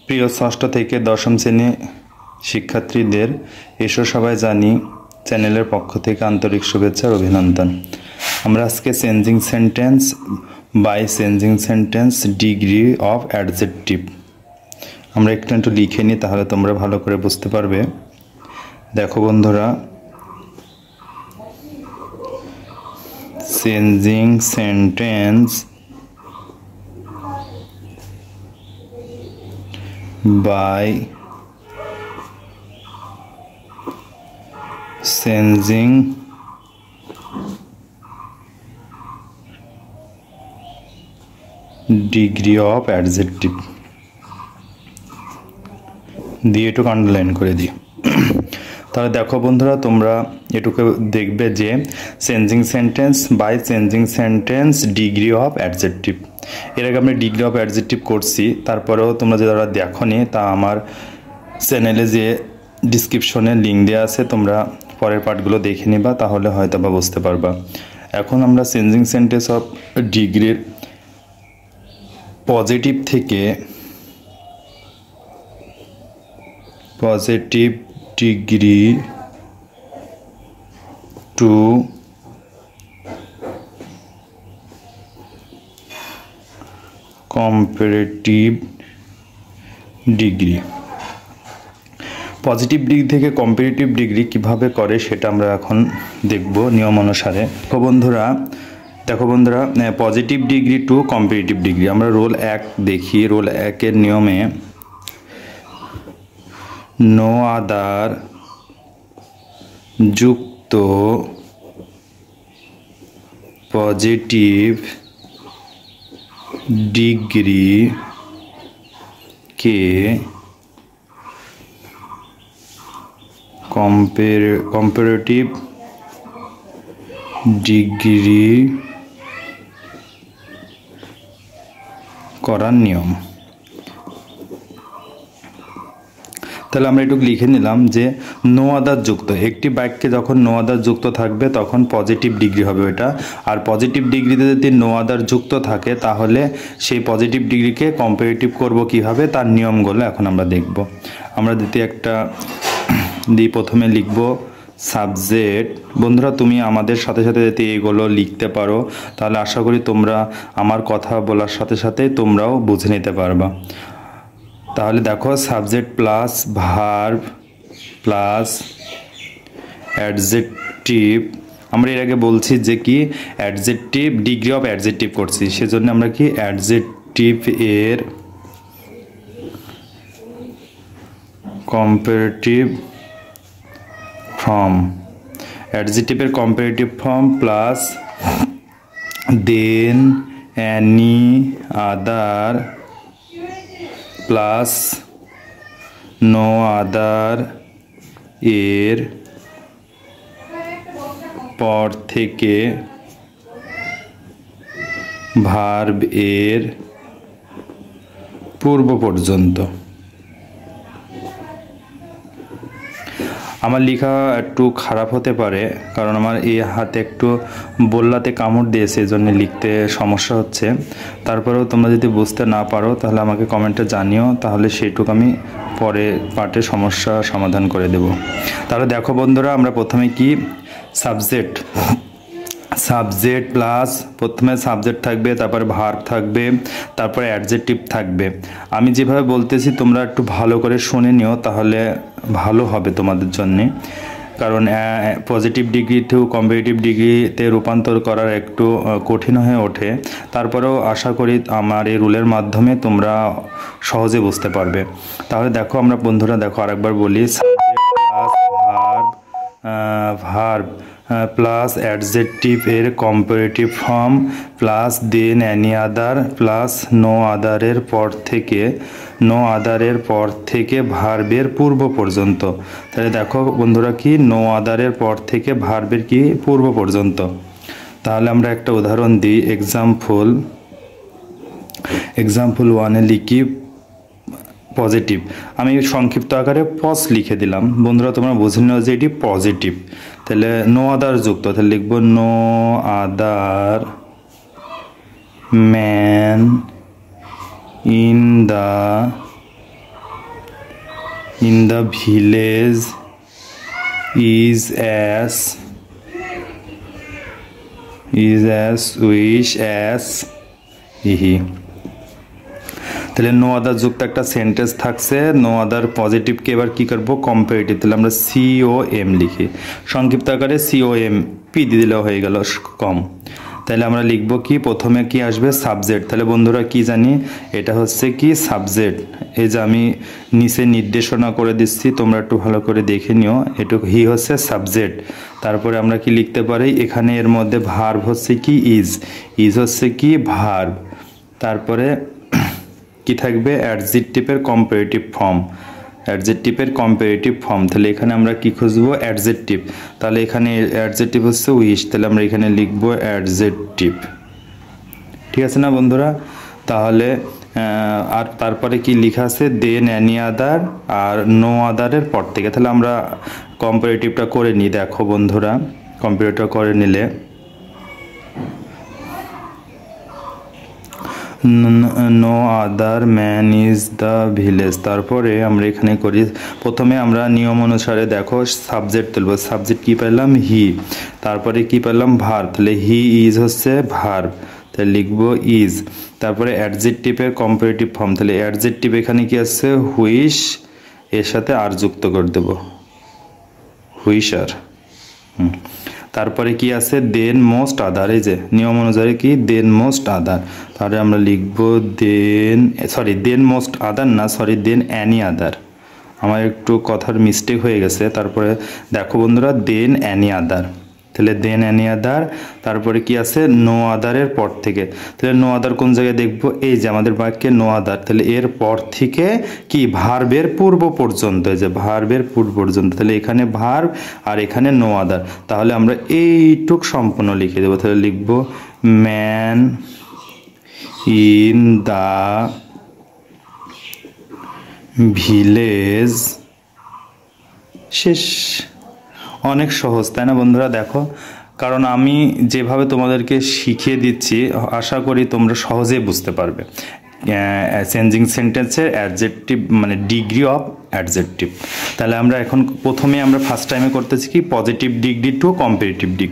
প্রিয় ষষ্ঠ থেকে দশম শ্রেণী শিক্ষার্থীদের এসো সবাই জানি চ্যানেলের পক্ষ থেকে আন্তরিক শুভেচ্ছা ও অভিনন্দন। আমরা আজকে changing sentence by changing sentence degree of adjective আমরা একটু লিখে নিই, তাহলে তোমরা ভালো করে বুঝতে পারবে। দেখো বন্ধুরা, changing sentence by changing degree of adjective দিয়ে এটুকু আন্ডারলাইন করে দিই। তাহলে দেখো বন্ধুরা, তোমরা এটুকু দেখবে যে changing sentence by changing sentence degree of adjective, এর আগে আমরা ডিগ্রি অফ অ্যাডজেক্টিভ করছি। তারপরেও তোমরা যারা দেখোনি তা আমার চ্যানেলে যে ডিসক্রিপশনে লিঙ্ক দেওয়া আছে, তোমরা পরের পার্টগুলো দেখে নিবা, তাহলে হয়তো বা বুঝতে পারবা। এখন আমরা চেঞ্জিং সেন্টেন্স অফ ডিগ্রির পজিটিভ থেকে positive degree to comparative degree, positive degree থেকে কম্পারেটিভ ডিগ্রি কিভাবে করে সেটা আমরা এখন দেখব নিয়ম অনুসারে। দেখো বন্ধুরা, positive degree to comparative degree আমরা রোল 1 দেখি। রোল 1-এর নিয়মে নো আদার যুক্ত পজিটিভ ডিগ্রি কে কম্পারেটিভ ডিগ্রি করার নিয়ম। তাহলে আমরা একটু লিখে নিলাম যে নো আদার যুক্ত, একটি বাক্যে যখন নো আদার যুক্ত থাকবে তখন পজিটিভ ডিগ্রি হবে ওটা। আর পজিটিভ ডিগ্রিতে যদি নো আদার যুক্ত থাকে তাহলে সেই পজিটিভ ডিগ্রিকে কম্পারেটিভ করব কিভাবে, তার নিয়মগুলো এখন আমরা দেখব। আমরা দ্বিতীয় একটা প্রথমে লিখব সাবজেক্ট। বন্ধুরা, তুমি আমাদের সাথে সাথে যদি এইগুলো লিখতে পারো তাহলে আশা করি তোমরা আমার কথা বলার সাথে সাথে তোমরাও বুঝে নিতে পারবা। তাহলে দেখো, subject plus verb plus adjective. আমরা এর আগে বলছি যে কি অ্যাডজেক্টিভ ডিগ্রি অফ অ্যাডজেক্টিভ করছি, সেজন্য আমরা কি অ্যাডজেক্টিভ এর কম্পারেটিভ ফর্ম, অ্যাডজেক্টিভের comparative form plus than any other plus no other এর পর থেকে ভার্ব এর পূর্ব পর্যন্ত। আমার লেখা একটু খারাপ হতে পারে, কারণ আমার এই হাতে একটু বল্লাতে কামড় দিয়েছে, এই জন্য লিখতে সমস্যা হচ্ছে। তারপরেও তোমরা যদি বুঝতে না পারো তাহলে আমাকে কমেন্টে জানিও, তাহলে সেইটুকু আমি পরে পার্টে সমস্যা সমাধান করে দেব। তাহলে দেখো বন্ধুরা, আমরা প্রথমে কি সাবজেক্ট প্লাস প্রথমে সাবজেক্ট থাকবে, তারপরে ভার্ব থাকবে, তারপরে অ্যাডজেক্টিভ থাকবে। আমি যেভাবে বলতেছি তোমরা একটু ভালো করে শুনে নিও, তাহলে ভালো হবে তোমাদের জন্যে। কারণ পজিটিভ ডিগ্রি টু কম্পারেটিভ ডিগ্রিতে রূপান্তর করার একটু কঠিন হয়ে ওঠে। তারপরেও আশা করি আমার এই রুলের মাধ্যমে তোমরা সহজে বুঝতে পারবে। তাহলে দেখো আমরা বন্ধুরা, দেখো আরেকবার বলি, subject plus verb plus adjective এর comparative form plus than any other plus no আদারের পর থেকে ভার্বের পূর্ব পর্যন্ত। তাহলে দেখো বন্ধুরা, কি নো আদারের পর থেকে ভার্বের কি পূর্ব পর্যন্ত। তাহলে আমরা একটা উদাহরণ দিই। এক্সাম্পল 1-এ লিখি পজিটিভ। আমি সংক্ষিপ্ত আকারে পজ লিখে দিলাম। বন্ধুরা, তোমরা বুঝে নাও যে এটি পজিটিভ। তাহলে নো আদার যুক্ত, তাহলে লিখব no other man in the village is as wish as he. তাহলে নো আদার যুক্ত একটা সেন্টেন্স থাকছে, নো আদার পজিটিভকে এবার কি করবো কম্পারেটিভ, তাহলে আমরা COM লিখি, সংক্ষিপ্ত আকারে COM পি দিয়ে দিলেও হয়ে গেল কম। তাহলে আমরা লিখবো কি, প্রথমে কি আসবে সাবজেক্ট। তাহলে বন্ধুরা কি জানি এটা হচ্ছে কি সাবজেক্ট, এই যে আমি নিচে নির্দেশনা করে দিচ্ছি, তোমরা একটু ভালো করে দেখে নিও, এটুকু হি হচ্ছে সাবজেক্ট। তারপরে আমরা কি লিখতে পারি, এখানে এর মধ্যে ভার্ব হচ্ছে কি ইজ হচ্ছে কি ভার্ব। তারপরে কি থাকবে অ্যাডজেক্টিভের কম্পারেটিভ ফর্ম, তাহলে এখানে আমরা কি খুঁজবো অ্যাডজেক্টিভ, তাহলে এখানে অ্যাডজেক্টিভ হচ্ছে উইশ, তাহলে আমরা এখানে লিখবো অ্যাডজেক্টিভ। ঠিক আছে না বন্ধুরা? তাহলে আর তারপরে কি লেখা আছে দেন এনি আদার আর নো আদারের পর থেকে, তাহলে আমরা কম্পারেটিভটা করে নিই। দেখো বন্ধুরা কম্পারেটিভ করে নিলে no other man is the village, তারপরে আমরা এখানে করি প্রথমে আমরা নিয়ম অনুসারে দেখো সাবজেক্ট তুলব, সাবজেক্ট কি পেলাম হি, তারপরে কি পেলাম ভার্ব, তাহলে হি ইজ হচ্ছে ভার্ব, তাহলে লিখবো ইজ। তারপরে অ্যাডজেক্টিভের কম্পারেটিভ ফর্ম, তাহলে অ্যাডজেক্টিভ এখানে কি আছে হুইশ, এর সাথে আর যুক্ত করে দেব হুইশার। তারপরে কি আছে দেন মোস্ট আদার, এই যে নিয়ম অনুযায়ী কি দেন মোস্ট আদার, তাহলে আমরা লিখবো দেন মোস্ট আদার না দেন অ্যানি আদার, আমার একটু কথার মিস্টেক হয়ে গেছে। তারপরে দেখো বন্ধুরা দেন অ্যানি আদার, তাহলে দেন অ্যানি আদার, তারপরে কি আছে নো আদারের পর থেকে, তাহলে নো আদার কোন জায়গায় দেখবো, এই যে আমাদের বাক্যে নো আদার, তাহলে এর পর থেকে কি ভার্বের পূর্ব পর্যন্ত, এই যে ভার্বের পূর্ব পর্যন্ত, তাহলে এখানে ভার্ব আর এখানে নো আদার, তাহলে আমরা এইটুক সম্পূর্ণ লিখে দেবো, তাহলে লিখবো ম্যান ইন দা ভিলেজ, শেষ। অনেক সহজ তাই না বন্ধুরা? দেখো কারণ আমি যেভাবে তোমাদেরকে শিখিয়ে দিচ্ছি আশা করি তোমরা সহজেই বুঝতে পারবে। চেঞ্জিং সেন্টেন্সের অ্যাডজেক্টিভ মানে ডিগ্রি অফ অ্যাডজেক্টিভ, তাহলে আমরা এখন প্রথমে আমরা ফার্স্ট টাইমে করতেছি কি positive degree to comparative degree.